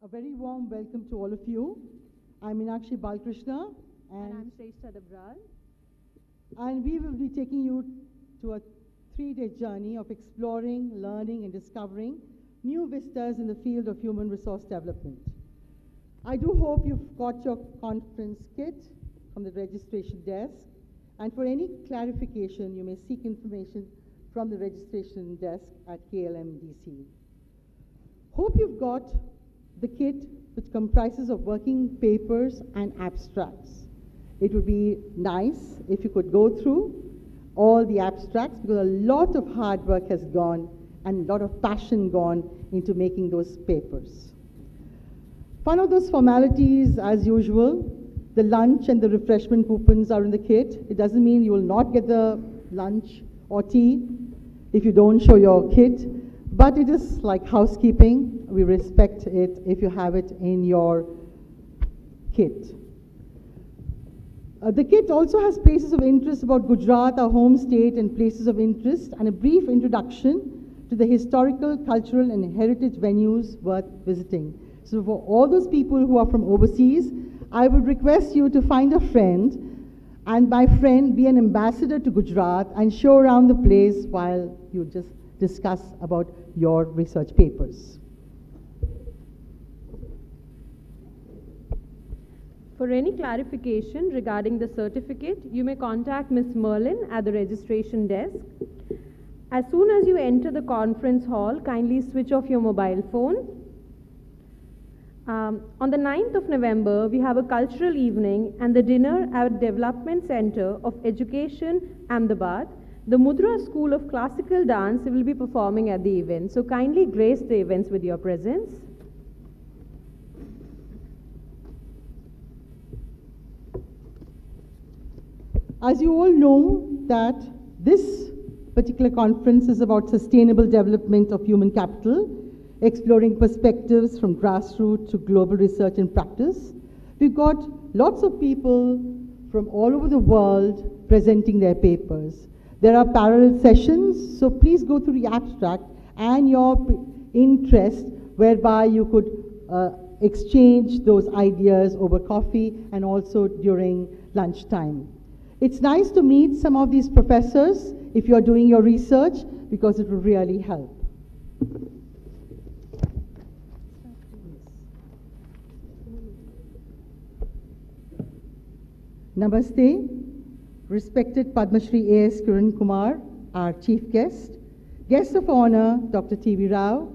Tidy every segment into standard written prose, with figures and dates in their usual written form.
A very warm welcome to all of you. I'm Meenakshi Balkrishna, And I'm Shrestha Dabral. and we will be taking you to a 3-day journey of exploring, learning, and discovering new vistas in the field of human resource development. I do hope you've got your conference kit from the registration desk, and for any clarification, you may seek information from the registration desk at KLMDC. Hope you've got the kit, which comprises of working papers and abstracts. It would be nice if you could go through all the abstracts, because a lot of hard work has gone and a lot of passion gone into making those papers. One of those formalities, as usual, the lunch and the refreshment coupons are in the kit. It doesn't mean you will not get the lunch or tea if you don't show your kit, but it is like housekeeping. We respect it if you have it in your kit. The kit also has places of interest about Gujarat, our home state, and places of interest, and a brief introduction to the historical, cultural, and heritage venues worth visiting. So for all those people who are from overseas, I would request you to find a friend, and by friend, be an ambassador to Gujarat and show around the place while you just discuss about your research papers. For any clarification regarding the certificate, you may contact Ms. Merlin at the registration desk. As soon as you enter the conference hall, kindly switch off your mobile phone. On the 9th of November, we have a cultural evening and the dinner at Development Center of Education, Ahmedabad. The Mudra School of Classical Dance will be performing at the event, so kindly grace the events with your presence. As you all know, that this particular conference is about sustainable development of human capital, exploring perspectives from grassroots to global research and practice. We've got lots of people from all over the world presenting their papers. There are parallel sessions, so please go through the abstract and your interest, whereby you could exchange those ideas over coffee and also during lunchtime. It's nice to meet some of these professors if you're doing your research, because it will really help. Namaste, respected Padma Shri A.S. Kiran Kumar, our chief guest, guest of honor Dr. T.V. Rao,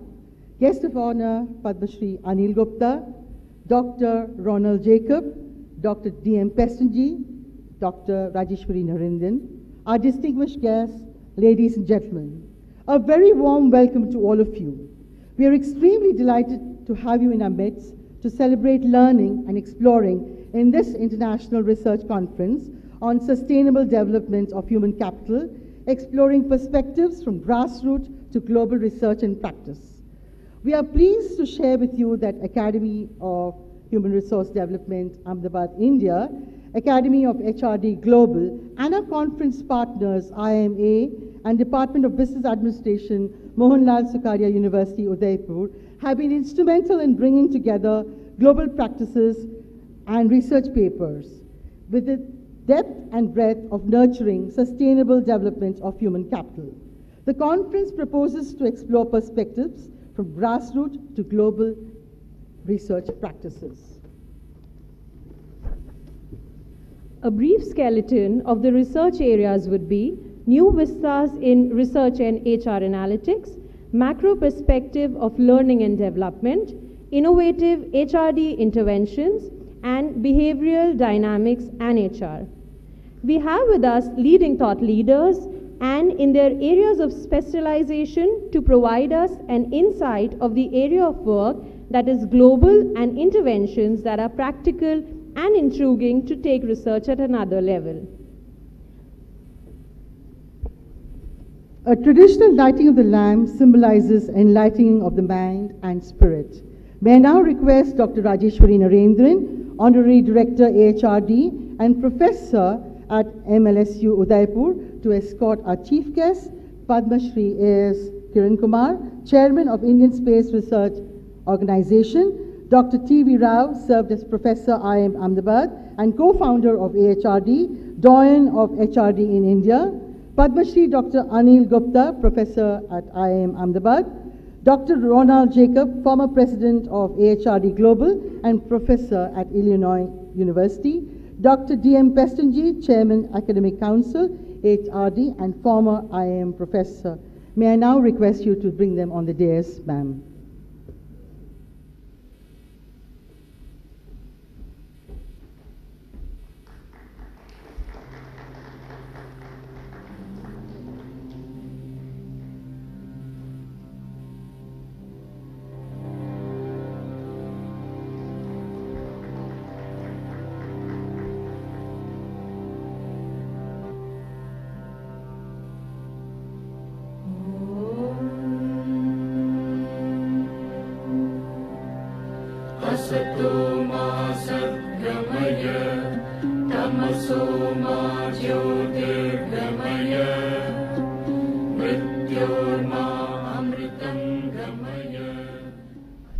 guest of honor Padma Shri Anil Gupta, Dr. Ronald Jacob, Dr. D.M. Pestanji, Dr. Rajeshwari Narendran, our distinguished guests, ladies and gentlemen. A very warm welcome to all of you. We are extremely delighted to have you in our midst to celebrate learning and exploring in this international research conference on sustainable development of human capital, exploring perspectives from grassroots to global research and practice. We are pleased to share with you that Academy of Human Resource Development, Ahmedabad, India, Academy of AHRD Global, and our conference partners, IMA and Department of Business Administration, Mohanlal Sukaria University, Udaipur, have been instrumental in bringing together global practices and research papers with the depth and breadth of nurturing sustainable development of human capital. The conference proposes to explore perspectives from grassroots to global research practices. A brief skeleton of the research areas would be new vistas in research and HR analytics, macro perspective of learning and development, innovative HRD interventions, and behavioral dynamics and HR. We have with us leading thought leaders and in their areas of specialization to provide us an insight of the area of work that is global and interventions that are practical and intriguing to take research at another level. A traditional lighting of the lamp symbolizes enlightening of the mind and spirit. May I now request Dr. Rajeshwari Narendran, Honorary Director AHRD and Professor at MLSU Udaipur, to escort our chief guest, Padma Shri A.S. Kiran Kumar, Chairman of Indian Space Research Organization, Dr. T.V. Rao served as Professor IIM Ahmedabad and co-founder of AHRD, doyen of HRD in India. Padma Shri Dr. Anil Gupta, Professor at IIM Ahmedabad. Dr. Ronald Jacob, former President of AHRD Global and Professor at Illinois University. Dr. D.M. Pestonji, Chairman, Academic Council, AHRD, and former IIM Professor. May I now request you to bring them on the dais, ma'am.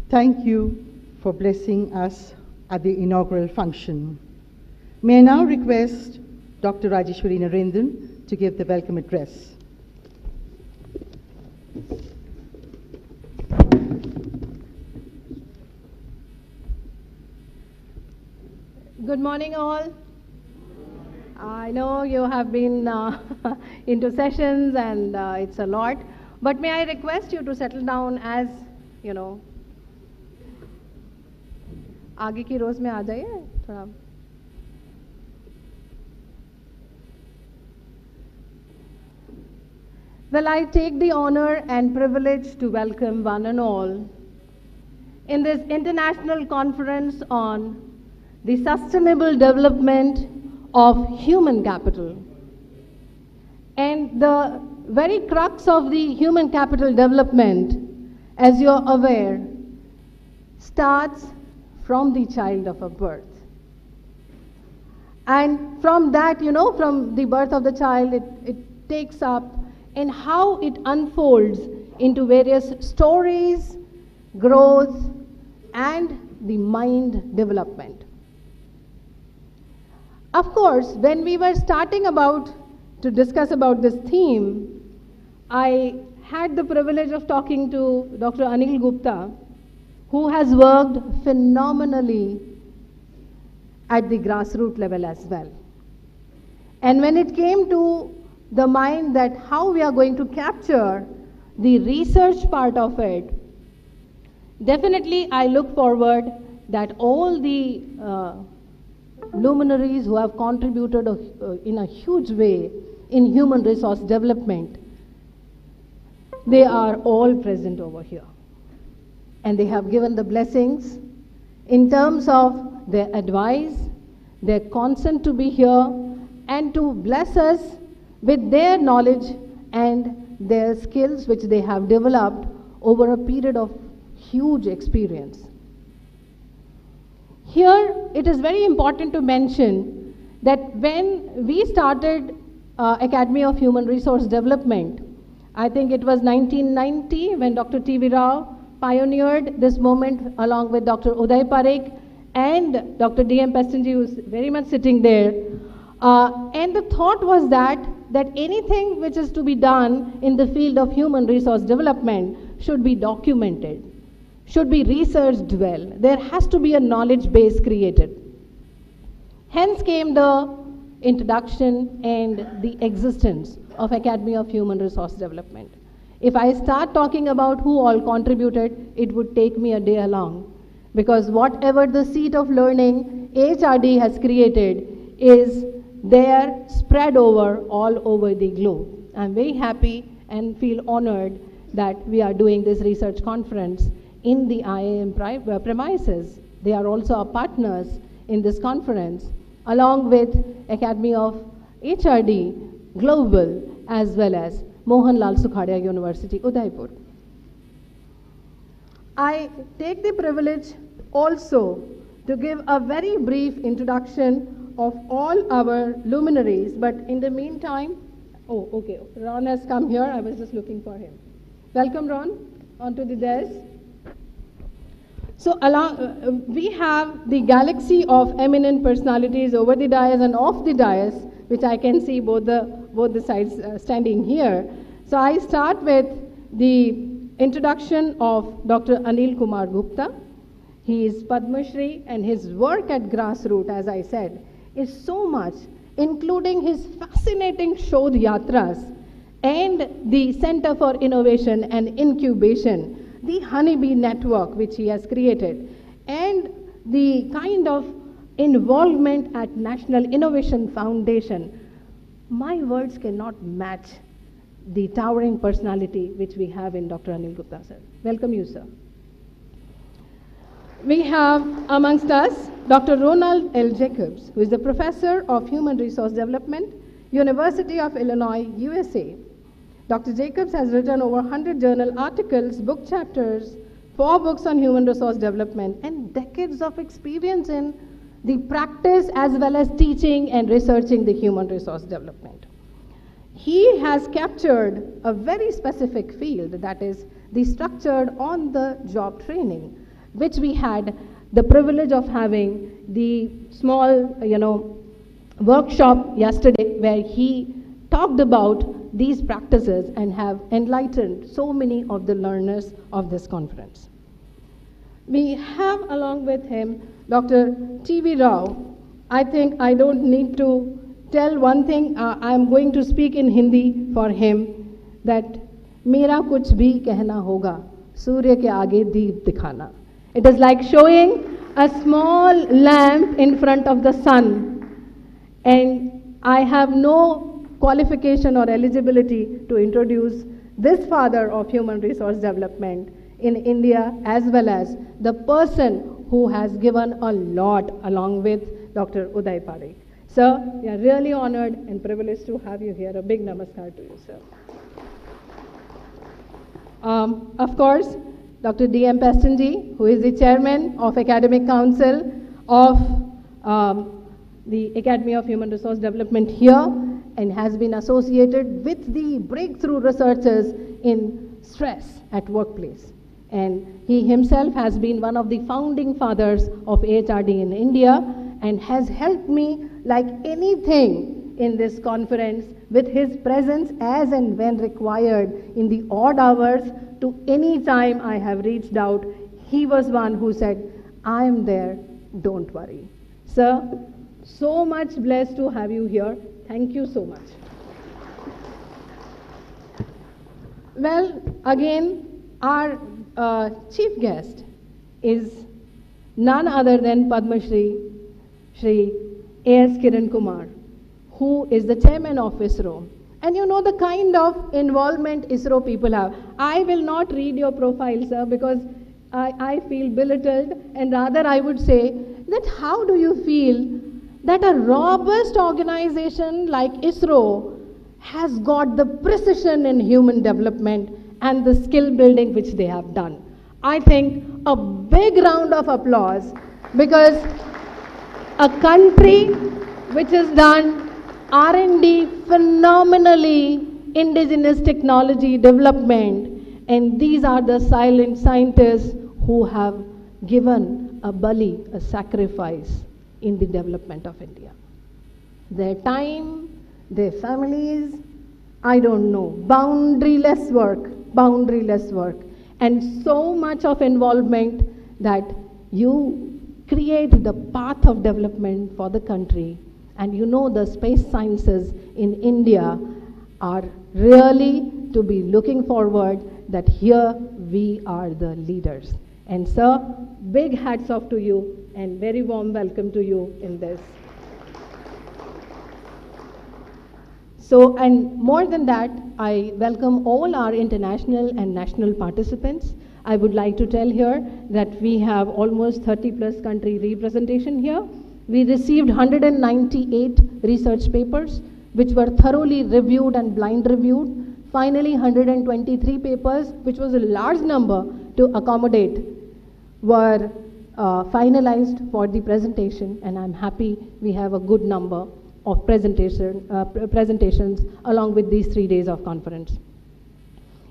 Thank you for blessing us at the inaugural function. May I now request Dr. Rajeshwari Narendran to give the welcome address. Good morning, all. I know you have been into sessions and it's a lot, but may I request you to settle down as, you know, आगे की रोज में आ जाइए थोड़ा. Well, I take the honor and privilege to welcome one and all in this international conference on the sustainable development of human capital. And the very crux of the human capital development, as you're aware, starts from the child of a birth. And from that, you know, from the birth of the child, it takes up and how it unfolds into various stories, growth, and the mind development. Of course, when we were starting to discuss about this theme, I had the privilege of talking to Dr. Anil Gupta, who has worked phenomenally at the grassroots level as well. And when it came to the mind that how we are going to capture the research part of it, definitely I look forward that all the luminaries who have contributed in a huge way in human resource development, they are all present over here. And they have given the blessings in terms of their advice, their consent to be here, and to bless us with their knowledge and their skills which they have developed over a period of huge experience. Here, it is very important to mention that when we started Academy of Human Resource Development, I think it was 1990 when Dr. T.V. Rao pioneered this moment along with Dr. Uday Parekh and Dr. D.M. Pestonji, who is very much sitting there. And the thought was that anything which is to be done in the field of human resource development should be documented, should be researched well. There has to be a knowledge base created. Hence came the introduction and the existence of Academy of Human Resource Development. If I start talking about who all contributed, it would take me a day long, because whatever the seat of learning AHRD has created is there spread over all over the globe. I'm very happy and feel honored that we are doing this research conference in the IIM premises. They are also our partners in this conference, along with Academy of HRD Global as well as Mohanlal Sukhadia University, Udaipur. I take the privilege also to give a very brief introduction of all our luminaries, but in the meantime, oh, okay, Ron has come here. I was just looking for him. Welcome, Ron, onto the dais. So we have the galaxy of eminent personalities over the dais and off the dais, which I can see both the sides standing here. So I start with the introduction of Dr. Anil Kumar Gupta. He is Padma Shri, and his work at grassroots, as I said, is so much, including his fascinating Shodh Yatras and the Center for Innovation and Incubation, the Honeybee Network which he has created, and the kind of involvement at National Innovation Foundation. My words cannot match the towering personality which we have in Dr. Anil Gupta, sir. Welcome you, sir. We have amongst us Dr. Ronald L. Jacobs, who is the Professor of Human Resource Development, University of Illinois, USA. Dr. Jacobs has written over 100 journal articles, book chapters, 4 books on human resource development, and decades of experience in the practice as well as teaching and researching the human resource development. He has captured a very specific field, that is the structured on-the-job training, which we had the privilege of having the small, workshop yesterday where he talked about these practices and have enlightened so many of the learners of this conference. We have along with him Dr. T.V. Rao. I think I don't need to tell one thing. I'm going to speak in Hindi for him, that Mera kuch bhi kehna hoga, Surya ke aage deep dikhana. It is like showing a small lamp in front of the sun, and I have no qualification or eligibility to introduce this father of human resource development in India, as well as the person who has given a lot along with Dr. Uday Parekh. Sir, we are really honored and privileged to have you here. A big namaskar to you, sir. Of course, Dr. D.M. Pestanji, who is the chairman of Academic Council of the Academy of Human Resource Development here, and has been associated with the breakthrough researchers in stress at workplace. And he himself has been one of the founding fathers of AHRD in India and has helped me like anything in this conference with his presence as and when required in the odd hours. To any time I have reached out, he was one who said, I am there, don't worry. Sir, so much blessed to have you here. Thank you so much. Well, again, our chief guest is none other than Padma Shri A.S. Kiran Kumar, who is the chairman of ISRO. And you know the kind of involvement ISRO people have. I will not read your profile, sir, because I feel belittled, and rather I would say that how do you feel that a robust organization like ISRO has got the precision in human development and the skill building which they have done? I think a big round of applause, because a country which has done R&D phenomenally, indigenous technology development, and these are the silent scientists who have given a bali, a sacrifice in the development of India. Their time, their families, I don't know, boundaryless work, and so much of involvement that you create the path of development for the country. And you know the space sciences in India are really to be looking forward that here we are the leaders. And sir, big hats off to you and very warm welcome to you in this. So, and more than that, I welcome all our international and national participants. I would like to tell here that we have almost 30+ country representation here. We received 198 research papers, which were thoroughly reviewed and blind reviewed. Finally, 123 papers, which was a large number to accommodate, were finalized for the presentation, and I'm happy we have a good number of presentations along with these 3 days of conference.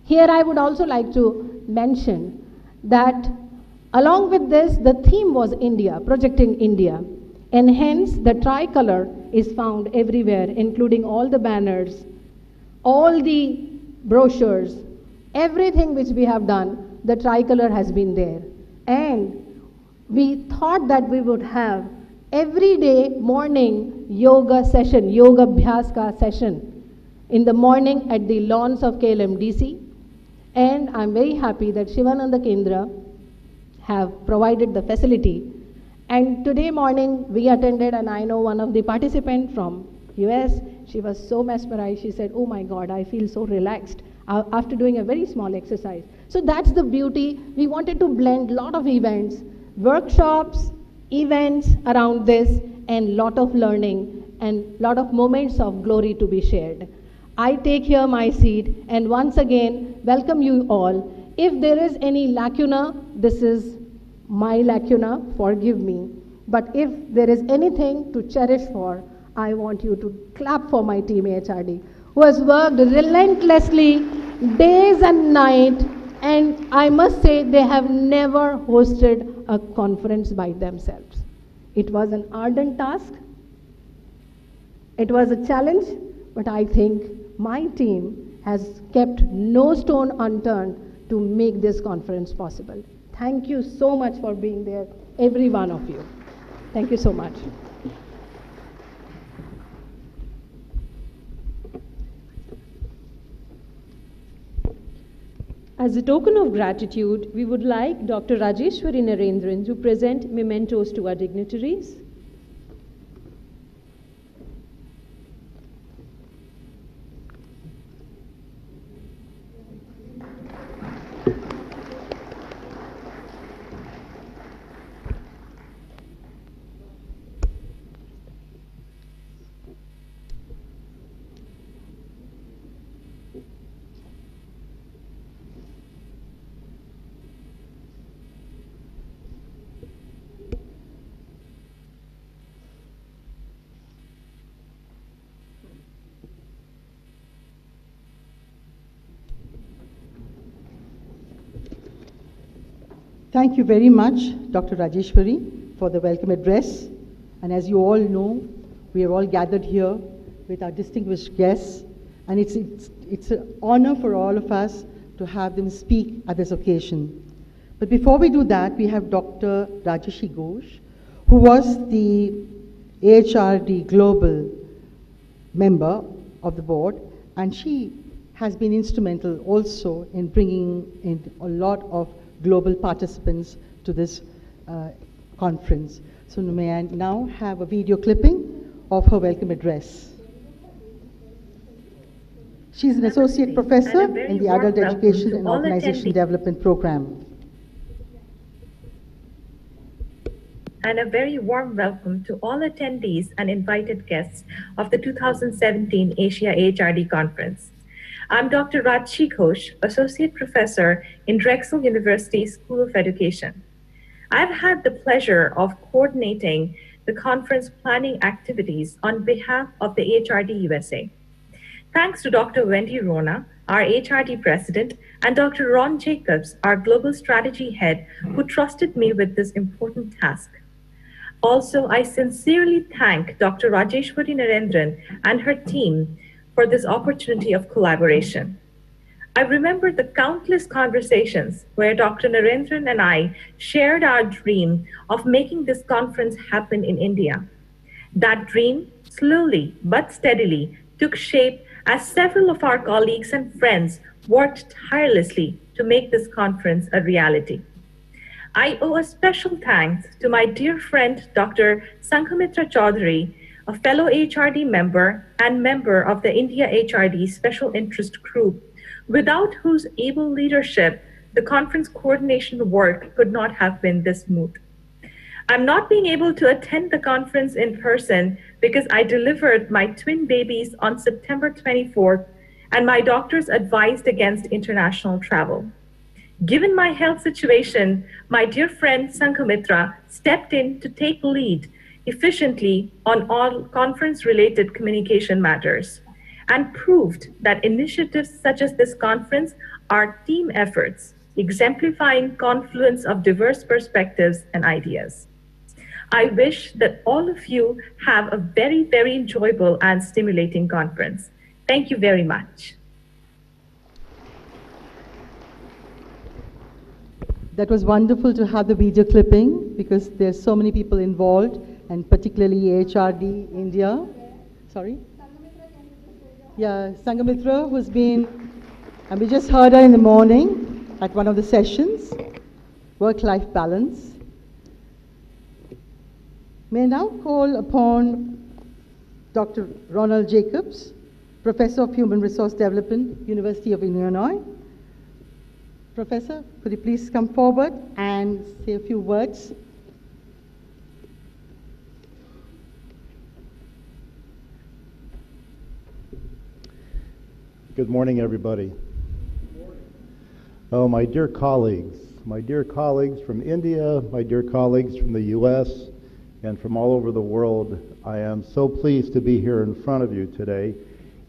Here I would also like to mention that Along with this, the theme was India, projecting India. And hence, the tricolor is found everywhere, including all the banners, all the brochures, everything which we have done, the tricolor has been there. And we thought that we would have every day morning yoga session, yoga abhyaska session in the morning at the lawns of KLMDC. And I'm very happy that Shivananda Kendra have provided the facility. And today morning we attended, and I know one of the participants from US, she was so mesmerized. She said, oh my God, I feel so relaxed after doing a very small exercise. So that's the beauty. We wanted to blend a lot of events, workshops, events around this, and lot of learning and lot of moments of glory to be shared. I take here my seat and once again welcome you all. If there is any lacuna, this is my lacuna, forgive me. But if there is anything to cherish for, I want you to clap for my team AHRD, who has worked relentlessly days and night, and I must say they have never hosted a conference by themselves. It was an ardent task. It was a challenge, but I think my team has kept no stone unturned to make this conference possible. Thank you so much for being there, every one of you. Thank you so much. As a token of gratitude, we would like Dr. Rajeshwari Narendran to present mementos to our dignitaries. Thank you very much, Dr. Rajeshwari, for the welcome address. And as you all know, we are all gathered here with our distinguished guests, and it's an honor for all of us to have them speak at this occasion. But before we do that, we have Dr. Rajeshi Ghosh, who was the AHRD Global member of the board, and she has been instrumental also in bringing in a lot of global participants to this conference. So may I now have a video clipping of her welcome address. She's an associate professor in the Adult Education and Organization Development Program. And a very warm welcome to all attendees and invited guests of the 2017 Asia AHRD Conference. I'm Dr. Rajshi Ghosh, Associate Professor in Drexel University School of Education. I've had the pleasure of coordinating the conference planning activities on behalf of the AHRD USA. Thanks to Dr. Wendy Rona, our AHRD President, and Dr. Ron Jacobs, our Global Strategy Head, who trusted me with this important task. Also, I sincerely thank Dr. Rajeshwari Narendran and her team for this opportunity of collaboration. I remember the countless conversations where Dr. Narendran and I shared our dream of making this conference happen in India. That dream, slowly but steadily, took shape as several of our colleagues and friends worked tirelessly to make this conference a reality. I owe a special thanks to my dear friend, Dr. Sankamitra Chaudhary, a fellow AHRD member and member of the India AHRD Special Interest Group, without whose able leadership, the conference coordination work could not have been this smooth. I'm not being able to attend the conference in person because I delivered my twin babies on September 24th, and my doctors advised against international travel. Given my health situation, my dear friend Sankamitra stepped in to take lead efficiently on all conference-related communication matters and proved that initiatives such as this conference are team efforts, exemplifying confluence of diverse perspectives and ideas. I wish that all of you have a very, very enjoyable and stimulating conference. Thank you very much. That was wonderful to have the video clipping because there's so many people involved, and particularly AHRD India. Sorry? Yeah, Sangamitra, who's been, and we just heard her in the morning at one of the sessions, work-life balance. May I now call upon Dr. Ronald Jacobs, Professor of Human Resource Development, University of Illinois. Professor, could you please come forward and say a few words? Good morning, everybody. Oh, my dear colleagues from India, my dear colleagues from the US, and from all over the world, I am so pleased to be here in front of you today.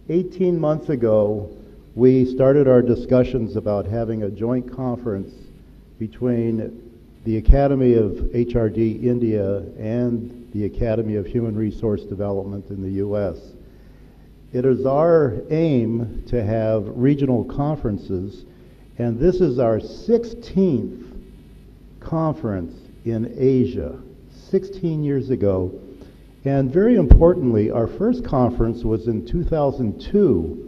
18 months ago, we started our discussions about having a joint conference between the Academy of HRD India and the Academy of Human Resource Development in the US. It is our aim to have regional conferences, and this is our 16th conference in Asia, 16 years ago. And very importantly, our first conference was in 2002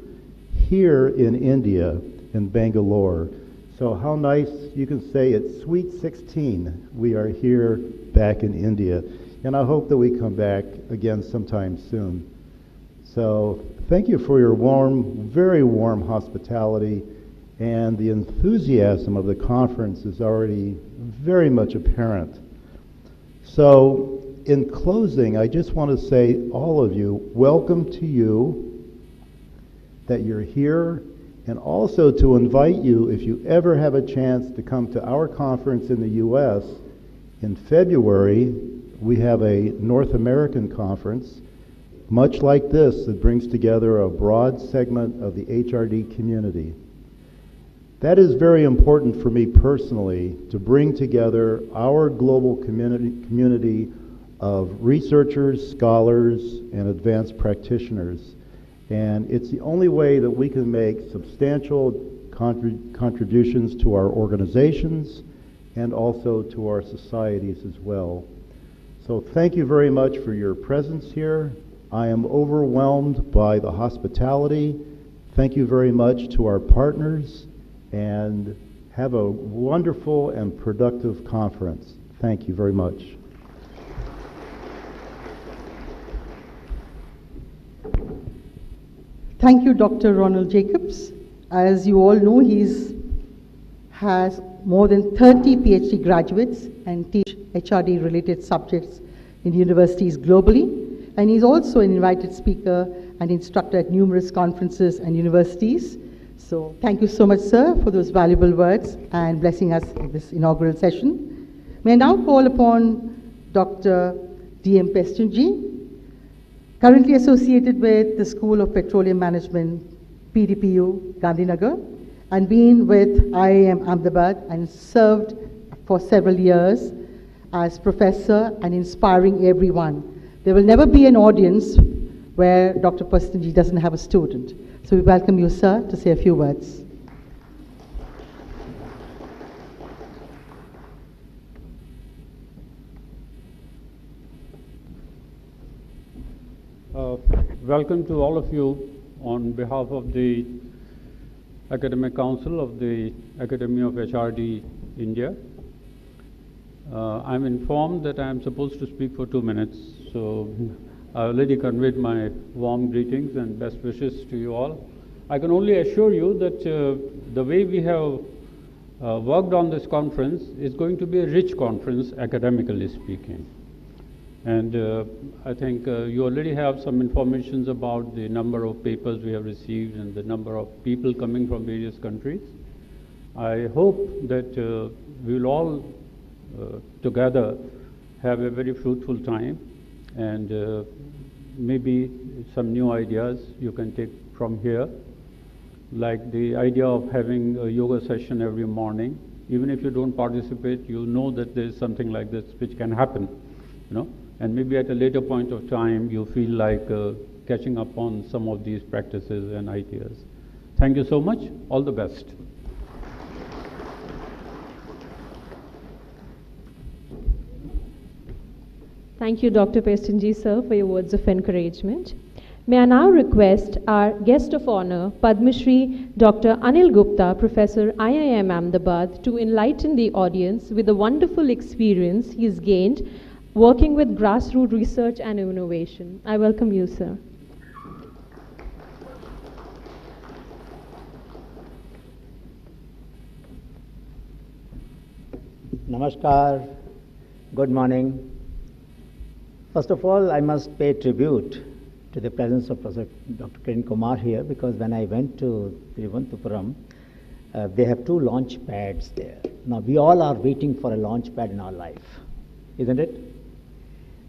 here in India, in Bangalore. So how nice, you can say it's Sweet 16. We are here back in India. And I hope that we come back again sometime soon. So thank you for your warm, very warm hospitality, and the enthusiasm of the conference is already very much apparent. So in closing, I just want to say, all of you, welcome to you, that you're here, and also to invite you, if you ever have a chance to come to our conference in the US, in February, we have a North American conference, much like this, that brings together a broad segment of the HRD community. That is very important for me personally, to bring together our global community of researchers, scholars, and advanced practitioners. And it's the only way that we can make substantial contributions to our organizations and also to our societies as well. So thank you very much for your presence here. I am overwhelmed by the hospitality. Thank you very much to our partners, and have a wonderful and productive conference. Thank you very much. Thank you, Dr. Ronald Jacobs. As you all know, he has more than 30 PhD graduates and teach HRD-related subjects in universities globally. And he's also an invited speaker and instructor at numerous conferences and universities. So thank you so much, sir, for those valuable words and blessing us in this inaugural session. May I now call upon Dr. D.M. Pestunji, currently associated with the School of Petroleum Management, PDPU, Gandhinagar, and been with IIM Ahmedabad and served for several years as professor and inspiring everyone. There will never be an audience where Dr. Pestunji doesn't have a student. So we welcome you, sir, to say a few words. Welcome to all of you on behalf of the Academic Council of the Academy of HRD India. I'm informed that I'm supposed to speak for 2 minutes, so I already conveyed my warm greetings and best wishes to you all. I can only assure you that the way we have worked on this conference is going to be a rich conference, academically speaking. And I think you already have some information about the number of papers we have received and the number of people coming from various countries. I hope that we will all together have a very fruitful time, and maybe some new ideas you can take from here. like the idea of having a yoga session every morning. Even if you don't participate, you know that there is something like this which can happen, and maybe at a later point of time you feel like catching up on some of these practices and ideas. Thank you so much. All the best. Thank you, Dr. Pestinji, sir, for your words of encouragement. May I now request our guest of honor, Padma Shri Dr. Anil Gupta, Professor, IIM Ahmedabad, to enlighten the audience with the wonderful experience he's gained working with grassroots research and innovation. I welcome you, sir. Namaskar. Good morning. First of all, I must pay tribute to the presence of Professor Dr. Kiran Kumar here, because when I went to Thiruvananthapuram, they have 2 launch pads there. Now, we all are waiting for a launch pad in our life, isn't it?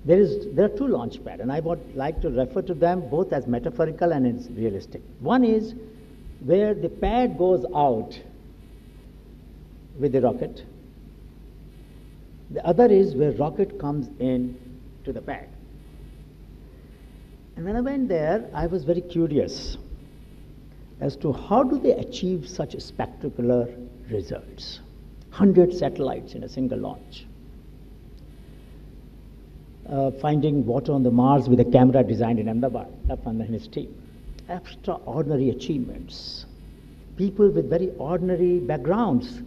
There are 2 launch pads, and I would like to refer to them both as metaphorical and as realistic. One is where the pad goes out with the rocket. The other is where rocket comes in to the pad. And when I went there, I was very curious as to how do they achieve such spectacular results. 100 satellites in a single launch. Finding water on the Mars with a camera designed in Ahmedabad, Tapan and his team. Extraordinary achievements. People with very ordinary backgrounds.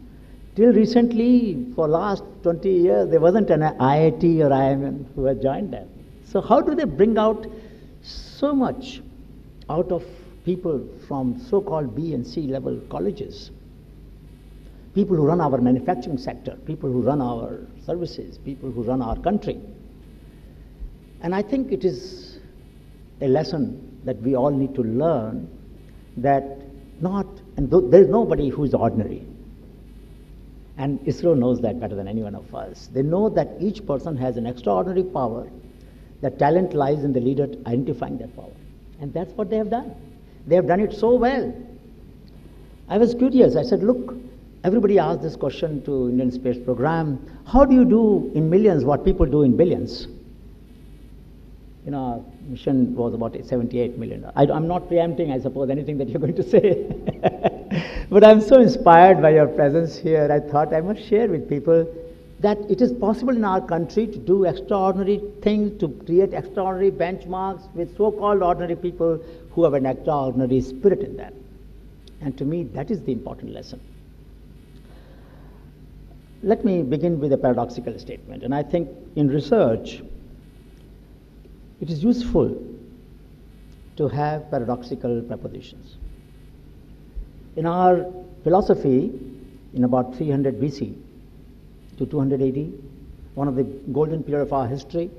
Till recently, for last 20 years, there wasn't an IIT or IIM who had joined them. So how do they bring out so much out of people from so-called B and C level colleges? People who run our manufacturing sector, people who run our services, people who run our country. And I think it is a lesson that we all need to learn, that there is nobody who is ordinary. And ISRO knows that better than any one of us. They know that each person has an extraordinary power. The talent lies in the leader identifying that power. And that's what they have done. They have done it so well. I was curious. I said, look, everybody asked this question to Indian Space Program. How do you do in millions what people do in billions? Our mission was about $78 million. I'm not preempting, I suppose, anything that you're going to say. But I'm so inspired by your presence here, I thought I must share with people that it is possible in our country to do extraordinary things, to create extraordinary benchmarks with so-called ordinary people who have an extraordinary spirit in them. And to me, that is the important lesson. Let me begin with a paradoxical statement. And I think in research, it is useful to have paradoxical propositions. In our philosophy, in about 300 BC to 200 AD, one of the golden period of our history,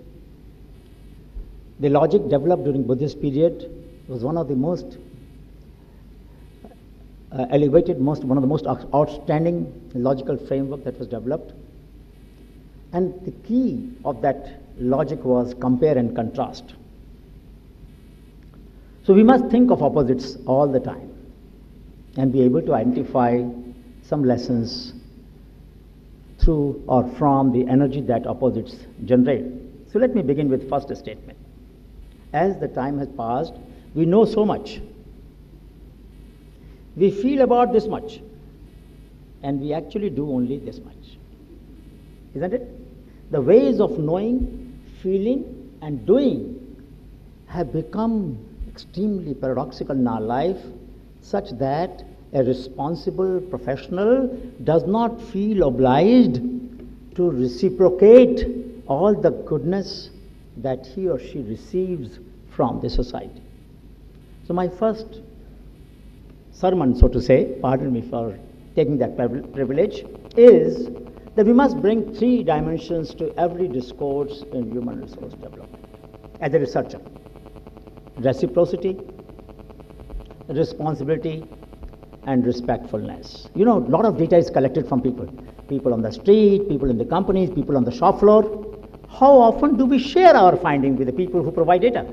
the logic developed during Buddhist period was one of the most elevated, one of the most outstanding logical framework that was developed. And the key of that logic was compare and contrast. So we must think of opposites all the time and be able to identify some lessons through or from the energy that opposites generate. So let me begin with first statement. As the time has passed, we know so much. We feel about this much, and we actually do only this much. Isn't it? The ways of knowing, feeling, and doing have become extremely paradoxical in our life, such that a responsible professional does not feel obliged to reciprocate all the goodness that he or she receives from the society. So my first sermon, so to say, pardon me for taking that privilege, is that we must bring 3 dimensions to every discourse in human resource development as a researcher: reciprocity, responsibility, and respectfulness. A lot of data is collected from people on the street, people in the companies, people on the shop floor. How often do we share our findings with the people who provide data?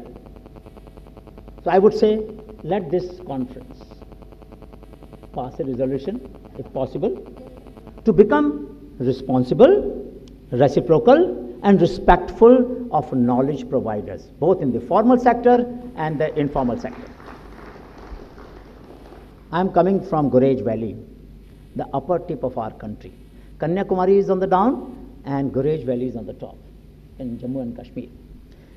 So I would say, let this conference faster resolution, if possible, to become responsible, reciprocal, and respectful of knowledge providers, both in the formal sector and the informal sector. I am coming from Gurej Valley, the upper tip of our country. Kanyakumari is on the down and Gurej Valley is on the top in Jammu and Kashmir.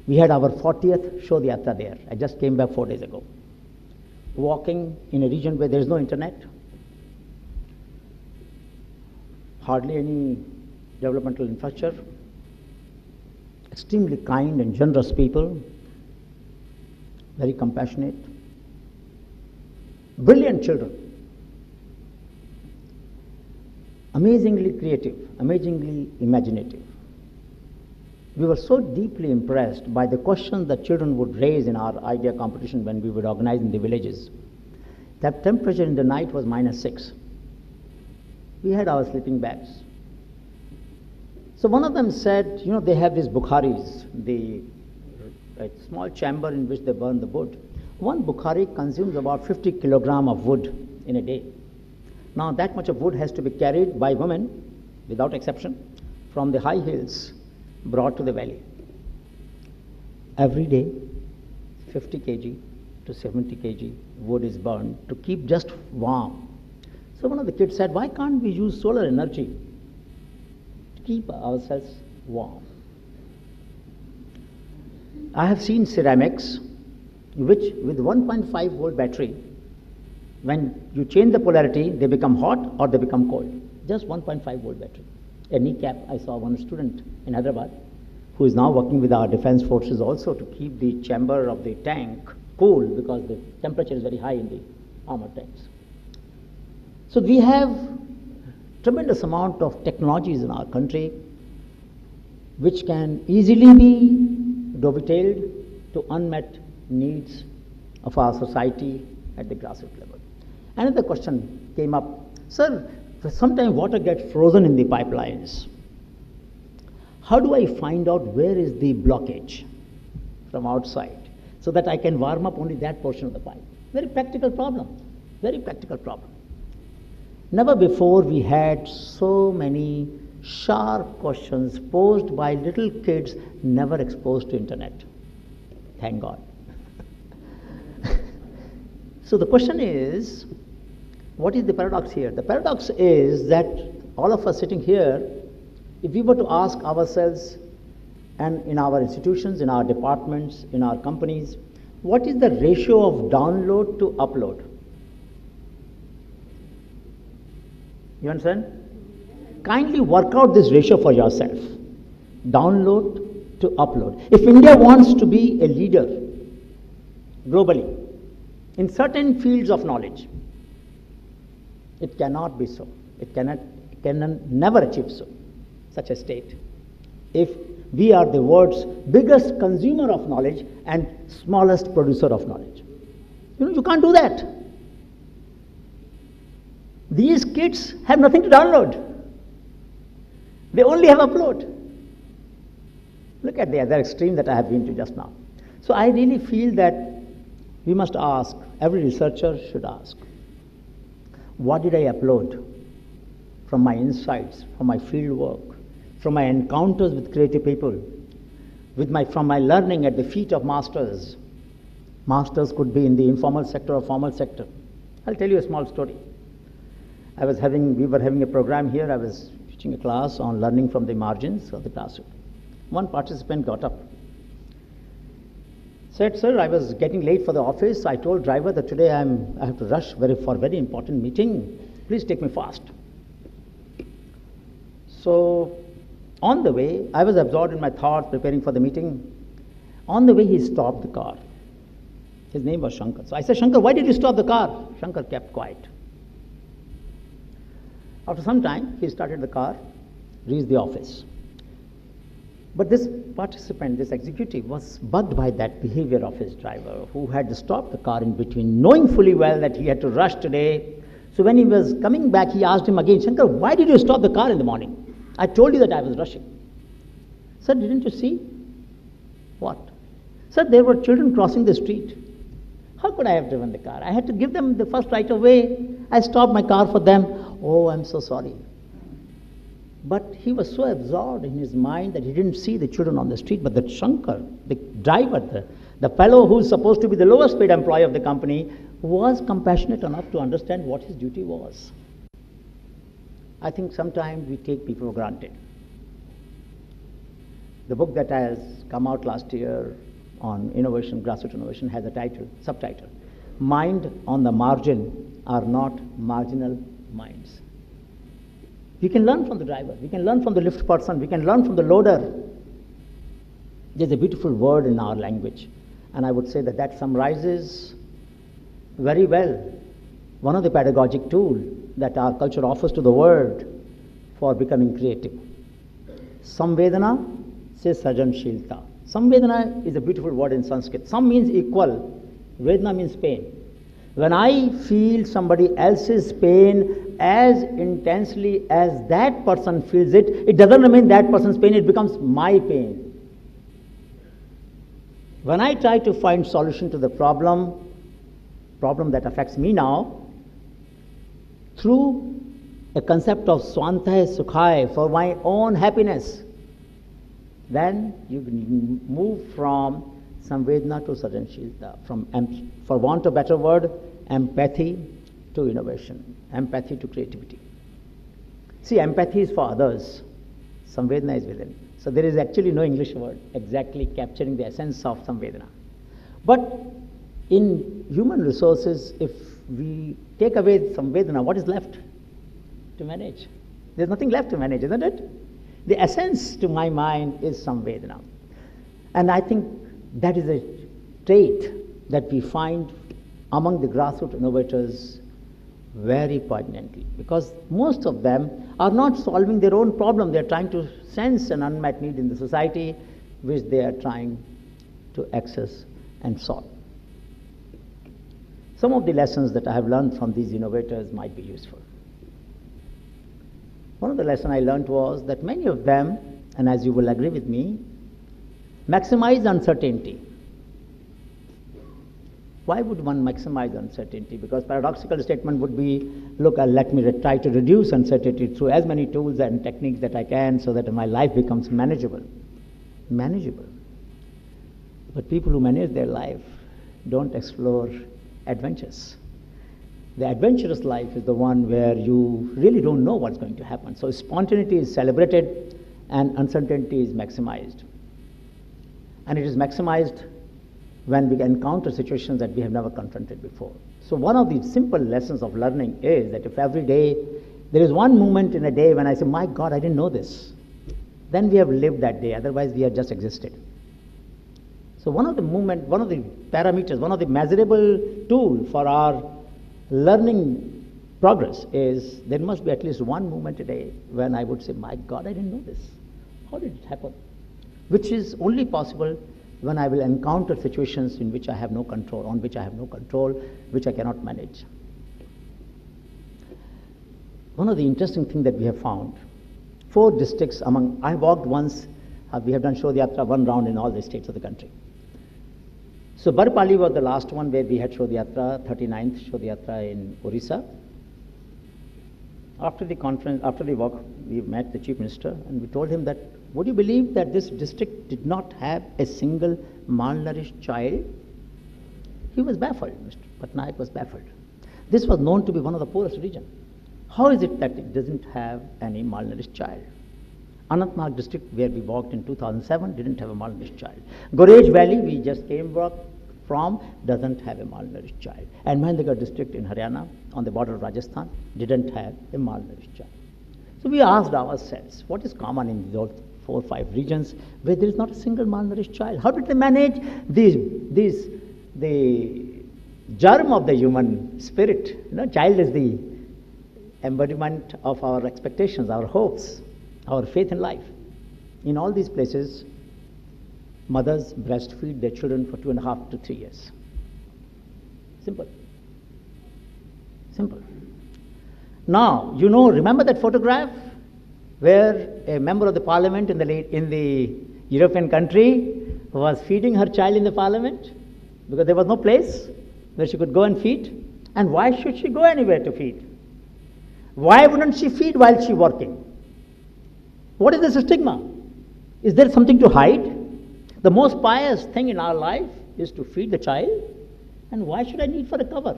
We had our 40th Shodh Yatra there. I just came back 4 days ago. Walking in a region where there is no internet, hardly any developmental infrastructure, extremely kind and generous people, very compassionate, brilliant children, amazingly creative, amazingly imaginative. We were so deeply impressed by the questions that children would raise in our idea competition when we would organize in the villages. That temperature in the night was -6. We had our sleeping bags. So one of them said, you know, they have these bukharis, the small chamber in which they burn the wood. One bukhari consumes about 50 kilograms of wood in a day. Now that much of wood has to be carried by women, without exception, from the high hills brought to the valley. Every day, 50 kg to 70 kg wood is burned to keep just warm. So one of the kids said, why can't we use solar energy to keep ourselves warm? I have seen ceramics which with 1.5 volt battery, when you change the polarity, they become hot or they become cold. Just 1.5 volt battery. A kneecap, I saw one student in Hyderabad who is now working with our defense forces also to keep the chamber of the tank cool because the temperature is very high in the armored tanks. So we have tremendous amount of technologies in our country which can easily be dovetailed to unmet needs of our society at the grassroots level. Another question came up, sir, sometimes water gets frozen in the pipelines. How do I find out where is the blockage from outside so that I can warm up only that portion of the pipe? Very practical problem, very practical problem. Never before we had so many sharp questions posed by little kids never exposed to internet. Thank God. So the question is, what is the paradox here? The paradox is that all of us sitting here, if we were to ask ourselves, and in our institutions, in our departments, in our companies, what is the ratio of download to upload? You understand? Kindly work out this ratio for yourself. Download to upload. If India wants to be a leader globally in certain fields of knowledge, it cannot be so. It can never achieve such a state if we are the world's biggest consumer of knowledge and smallest producer of knowledge. You can't do that. These kids have nothing to download. They only have upload. Look at the other extreme that I have been to just now. So I really feel that we must ask, every researcher should ask, what did I upload from my insights, from my field work, from my encounters with creative people, from my learning at the feet of masters? Masters could be in the informal sector or formal sector. I'll tell you a small story. We were having a program here. I was teaching a class on learning from the margins of the classroom. One participant got up, said, sir, I was getting late for the office. I told driver that today I have to rush for a very important meeting. Please take me fast. So on the way, I was absorbed in my thoughts, preparing for the meeting. On the way, he stopped the car. His name was Shankar. So I said, Shankar, why did you stop the car? Shankar kept quiet. After some time, he started the car, reached the office. But this participant, this executive, was bugged by that behavior of his driver, who had stopped the car in between, knowing fully well that he had to rush today. So when he was coming back, he asked him again, Shankar, why did you stop the car in the morning? I told you that I was rushing. Sir, didn't you see? What? Sir, there were children crossing the street. How could I have driven the car? I had to give them the first right away. I stopped my car for them. Oh, I'm so sorry. But he was so absorbed in his mind that he didn't see the children on the street, but the shankar, the driver, the fellow who's supposed to be the lowest paid employee of the company, was compassionate enough to understand what his duty was. I think sometimes we take people for granted. The book that has come out last year on innovation, grassroots innovation, has a subtitle, Mind on the Margin Are Not Marginal Minds. We can learn from the driver, we can learn from the lift person, we can learn from the loader. There's a beautiful word in our language, and I would say that that summarizes very well one of the pedagogic tools that our culture offers to the world for becoming creative. Samvedana says Sajanshilta. Samvedana is a beautiful word in Sanskrit. Sam means equal, Vedana means pain. When I feel somebody else's pain as intensely as that person feels it, it doesn't remain that person's pain, it becomes my pain. When I try to find solution to the problem that affects me now, through a concept of Swantah Sukhay, for my own happiness, then you move from Samvedana to Sajanshilta, from, for want of a better word, empathy to innovation, empathy to creativity. See, empathy is for others, Samvedana is within. So there is actually no English word exactly capturing the essence of Samvedana. But in human resources, if we take away Samvedana, what is left to manage? There's nothing left to manage, isn't it? The essence, to my mind, is Samvedana. And I think that is a trait that we find among the grassroots innovators very poignantly, because most of them are not solving their own problem. They are trying to sense an unmet need in the society which they are trying to access and solve. Some of the lessons that I have learned from these innovators might be useful. One of the lessons I learned was that many of them, and as you will agree with me, maximize uncertainty. Why would one maximize uncertainty? Because paradoxical statement would be, look, let me try to reduce uncertainty through as many tools and techniques that I can so that my life becomes manageable. Manageable. But people who manage their life don't explore adventures. The adventurous life is the one where you really don't know what's going to happen. So spontaneity is celebrated and uncertainty is maximized. And it is maximized when we encounter situations that we have never confronted before. So one of the simple lessons of learning is that if every day there is one moment in a day when I say, my God, I didn't know this, then we have lived that day, otherwise we have just existed. So one of the parameters, one of the measurable tool for our learning progress is there must be at least one moment a day when I would say, my God, I didn't know this. How did it happen? Which is only possible when I will encounter situations in which I have no control, on which I have no control, which I cannot manage. One of the interesting things that we have found, 4 districts I walked once, we have done Shodh Yatra one round in all the states of the country. So Barpali was the last one where we had Shodh Yatra, 39th Shodh Yatra in Orissa. After the conference, after the walk, we met the Chief Minister and we told him that, would you believe that this district did not have a single malnourished child? He was baffled, Mr. Patnaik was baffled. This was known to be one of the poorest regions. How is it that it doesn't have any malnourished child? Anantnag district, where we walked in 2007, didn't have a malnourished child. Gorej Valley, we just came from, doesn't have a malnourished child. And Mahendragarh district in Haryana, on the border of Rajasthan, didn't have a malnourished child. So we asked ourselves, what is common in those 4 or 5 regions where there is not a single malnourished child? How did they manage the germ of the human spirit? Child is the embodiment of our expectations, our hopes, our faith in life. In all these places, mothers breastfeed their children for 2.5 to 3 years. Simple. Simple. Now, remember that photograph where a member of the parliament in the European country was feeding her child in the parliament because there was no place? where she could go and feed? And why should she go anywhere to feed? Why wouldn't she feed while she's working? What is this stigma? Is there something to hide? The most pious thing in our life is to feed the child. And why should I need for a cover?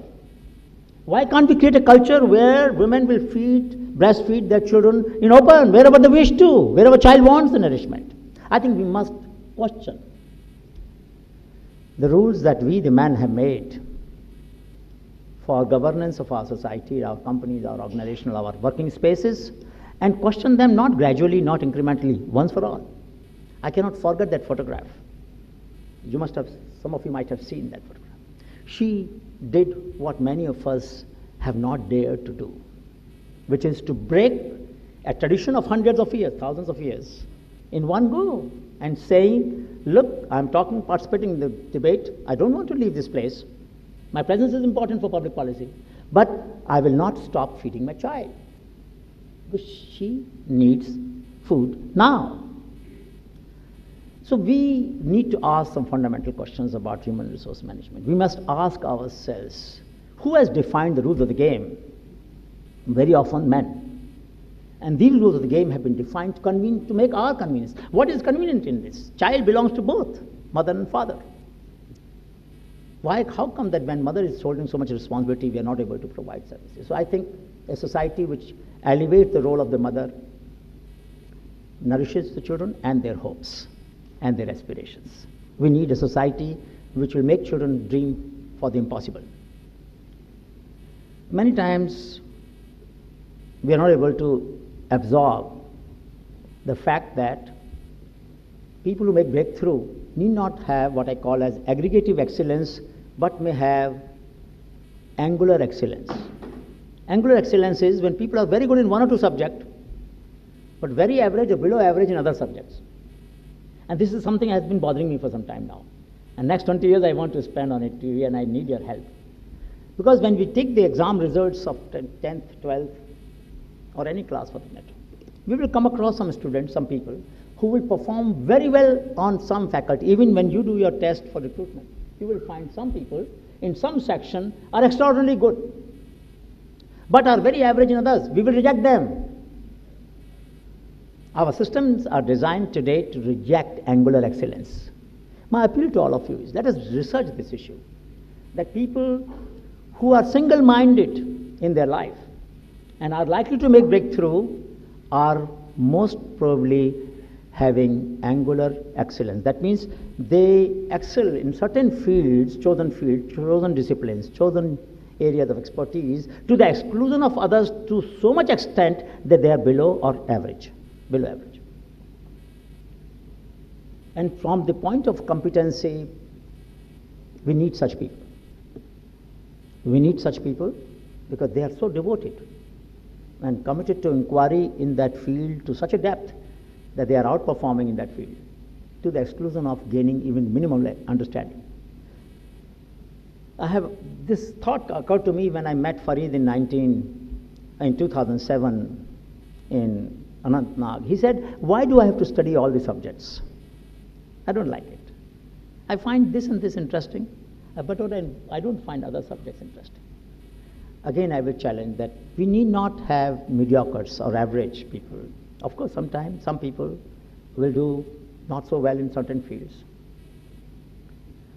Why can't we create a culture where women will breastfeed their children in open, wherever they wish to, wherever child wants the nourishment? I think we must question the rules that we, the men, have made for governance of our society, our companies, our organizational, our working spaces, and question them not gradually, not incrementally, once for all. I cannot forget that photograph. Some of you might have seen that photograph. She did what many of us have not dared to do, which is to break a tradition of hundreds of years, thousands of years, in one go, and saying, look, I'm participating in the debate, I don't want to leave this place, my presence is important for public policy, but I will not stop feeding my child, because she needs food now. So we need to ask some fundamental questions about human resource management. We must ask ourselves, who has defined the rules of the game? Very often men. And these rules of the game have been defined to make our convenience. What is convenient in this? Child belongs to both mother and father. How come that when mother is holding so much responsibility, we are not able to provide services? So I think a society which elevates the role of the mother nourishes the children and their hopes and their aspirations. We need a society which will make children dream for the impossible. Many times we are not able to absorb the fact that people who make breakthrough need not have what I call as aggregative excellence, but may have angular excellence. Angular excellence is when people are very good in one or two subjects, but very average or below average in other subjects. And this is something that has been bothering me for some time now. And next 20 years I want to spend on it, and I need your help. Because when we take the exam results of 10th, 12th, or any class for that matter, we will come across some students, some people, who will perform very well on some faculty. Even when you do your test for recruitment, you will find some people in some section are extraordinarily good, but are very average in others. We will reject them. Our systems are designed today to reject angular excellence. My appeal to all of you is, let us research this issue, that people who are single-minded in their life and are likely to make breakthrough are most probably having angular excellence. That means they excel in certain fields, chosen disciplines, chosen areas of expertise, to the exclusion of others to so much extent that they are below average. And from the point of competency, we need such people. We need such people because they are so devoted and committed to inquiry in that field to such a depth that they are outperforming in that field, to the exclusion of gaining even minimum understanding. This thought occurred to me when I met Farid in 2007 in Anantnag. He said, why do I have to study all these subjects? I don't like it. I find this and this interesting, but I don't find other subjects interesting. Again, I will challenge that we need not have mediocres or average people. Of course, sometimes some people will do not so well in certain fields.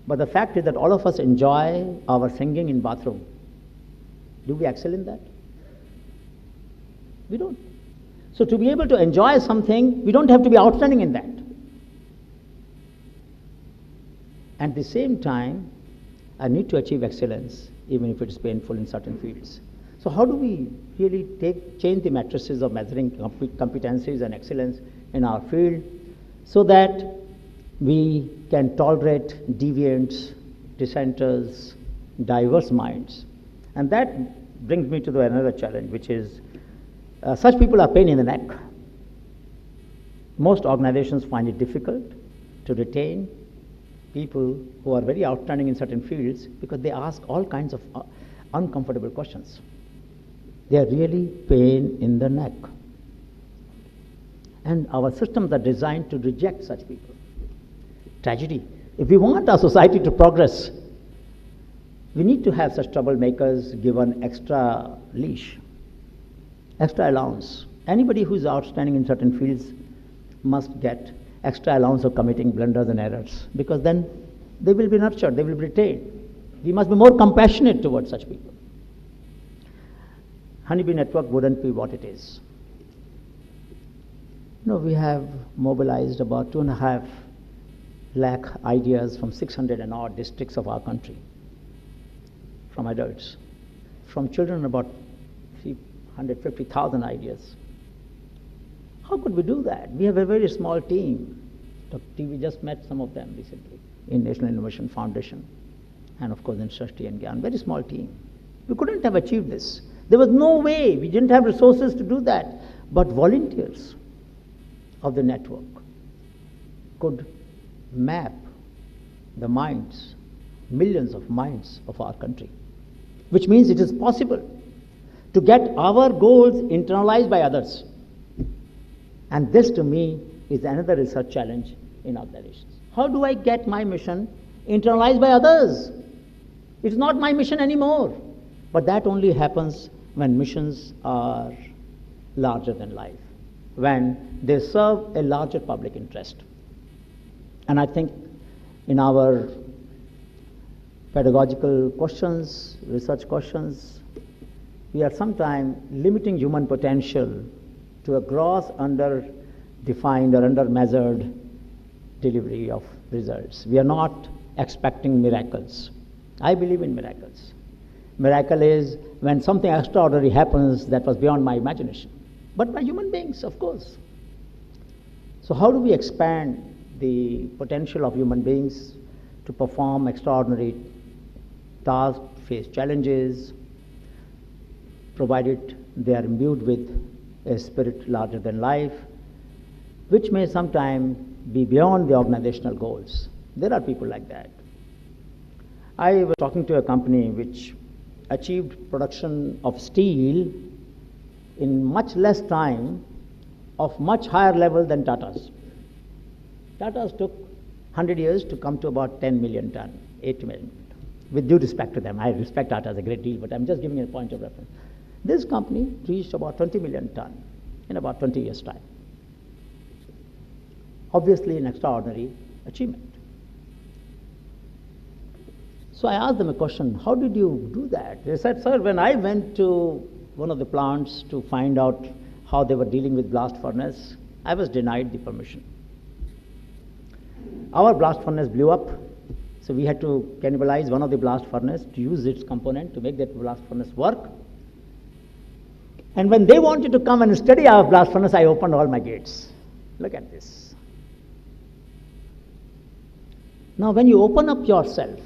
But the fact is that all of us enjoy our singing in bathroom. Do we excel in that? We don't. So to be able to enjoy something, we don't have to be outstanding in that. At the same time, I need to achieve excellence, even if it is painful in certain fields. So how do we really change the matrices of measuring competencies and excellence in our field so that we can tolerate deviants, dissenters, diverse minds? And that brings me to another challenge, which is such people are pain in the neck. Most organizations find it difficult to retain people who are very outstanding in certain fields because they ask all kinds of uncomfortable questions. They are really pain in the neck. And our systems are designed to reject such people. Tragedy. If we want our society to progress, We need to have such troublemakers given extra leash, extra allowance. Anybody who is outstanding in certain fields must get extra allowance of committing blunders and errors, because then they will be nurtured, they will be retained. We must be more compassionate towards such people. Honeybee Network wouldn't be what it is. We have mobilized about 2.5 lakh ideas from 600 and odd districts of our country, from adults. From children, about 350,000 ideas. How could we do that? We have a very small team. Dr. TV just met some of them recently in National Innovation Foundation, and of course in Srishti and Gyan. Very small team. We couldn't have achieved this. There was no way. We didn't have resources to do that. But volunteers of the network could map the minds, millions of minds of our country, which means it is possible to get our goals internalized by others. And this, to me, is another research challenge in organizations. How do I get my mission internalized by others? It's not my mission anymore. But that only happens when missions are larger than life, when they serve a larger public interest. And I think in our pedagogical questions, research questions, we are sometimes limiting human potential to a gross, under-defined or under-measured delivery of results. We are not expecting miracles. I believe in miracles. Miracle is when something extraordinary happens that was beyond my imagination. But by human beings, of course. So how do we expand the potential of human beings to perform extraordinary tasks, face challenges, provided they are imbued with a spirit larger than life, which may sometimes be beyond the organizational goals. There are people like that. I was talking to a company which achieved production of steel in much less time of much higher level than Tata's. Tata's took 100 years to come to about 10 million ton, 8 million. With due respect to them, I respect Tata as a great deal, but I'm just giving a point of reference. This company reached about 20 million ton in about 20 years' time. Obviously an extraordinary achievement. So I asked them a question, how did you do that? They said, sir, when I went to one of the plants to find out how they were dealing with blast furnace, I was denied the permission. Our blast furnace blew up, so we had to cannibalize one of the blast furnace to use its component to make that blast furnace work. And when they wanted to come and study our blast furnace, I opened all my gates. Look at this. Now when you open up yourself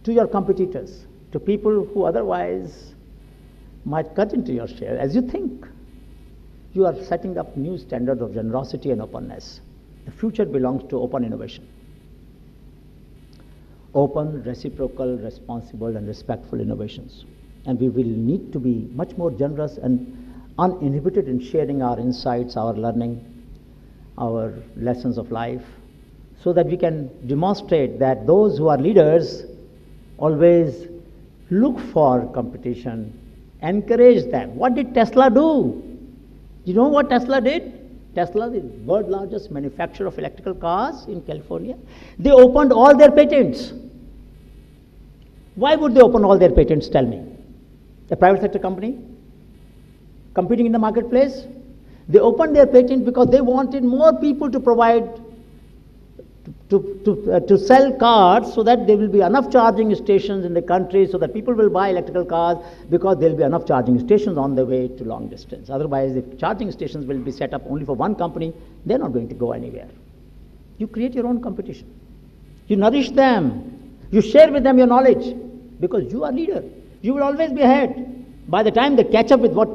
to your competitors, to people who otherwise might cut into your share, as you think, you are setting up new standards of generosity and openness. The future belongs to open innovation. Open, reciprocal, responsible, and respectful innovations. And we will need to be much more generous and uninhibited in sharing our insights, our learning, our lessons of life, so that we can demonstrate that those who are leaders always look for competition, encourage them. What did Tesla do? You know what Tesla did? Tesla, the world's largest manufacturer of electrical cars in California, they opened all their patents. Why would they open all their patents, tell me? A private sector company competing in the marketplace? They opened their patent because they wanted more people to provide to sell cars, so that there will be enough charging stations in the country, so that people will buy electrical cars, because there will be enough charging stations on the way to long distance. Otherwise, if charging stations will be set up only for one company, they're not going to go anywhere. You create your own competition. You nourish them. You share with them your knowledge, because you are leader. You will always be ahead. By the time they catch up with what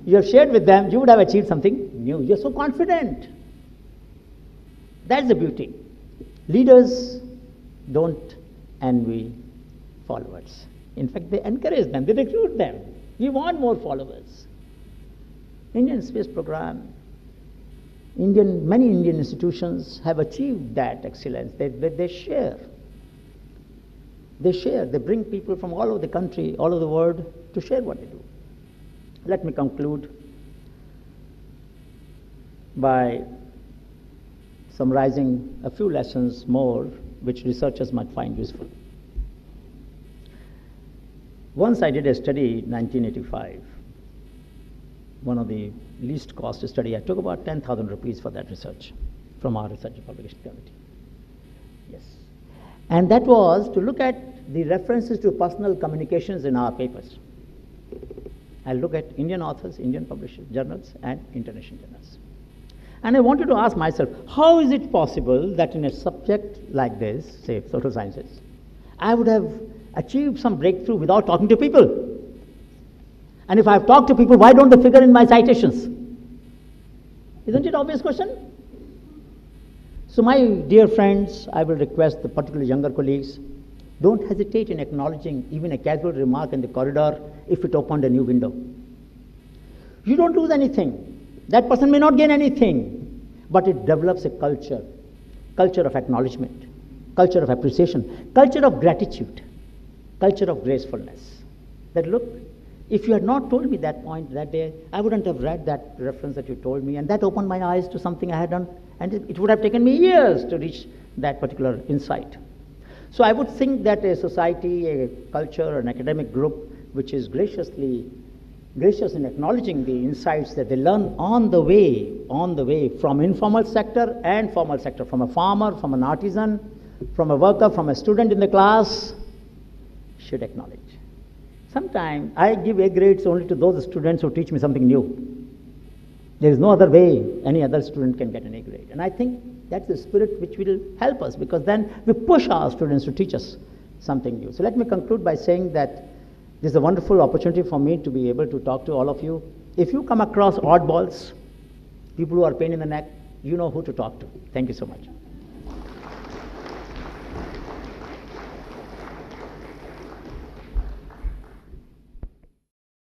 you have shared with them, you would have achieved something new. You're so confident. That's the beauty. Leaders don't envy followers. In fact, they encourage them, they recruit them. We want more followers. Indian space program, many Indian institutions have achieved that excellence. They share. They share, they bring people from all over the country, all over the world to share what they do. Let me conclude by summarizing a few lessons more which researchers might find useful. Once I did a study in 1985, one of the least cost study. I took about 10,000 rupees for that research from our research and publication committee. Yes. And that was to look at the references to personal communications in our papers. I'll look at Indian authors, Indian publishers, journals, and international journals. And I wanted to ask myself, how is it possible that in a subject like this, say social sciences, I would have achieved some breakthrough without talking to people? And if I've talked to people, why don't they figure in my citations? Isn't it an obvious question? So my dear friends, I will request the particularly younger colleagues, don't hesitate in acknowledging even a casual remark in the corridor if it opened a new window. You don't lose anything. That person may not gain anything, but it develops a culture of acknowledgement, culture of appreciation, culture of gratitude, culture of gracefulness. That look, if you had not told me that point that day, I wouldn't have read that reference that you told me, and that opened my eyes to something I had done, and it would have taken me years to reach that particular insight. So I would think that a society, a culture, an academic group which is gracious in acknowledging the insights that they learn on the way from informal sector and formal sector, from a farmer, from an artisan, from a worker, from a student in the class, should acknowledge. Sometimes I give A grades only to those students who teach me something new. There is no other way any other student can get an A grade. And I think that's the spirit which will help us, because then we push our students to teach us something new. So let me conclude by saying that this is a wonderful opportunity for me to be able to talk to all of you. If you come across oddballs, people who are pain in the neck, you know who to talk to. Thank you so much.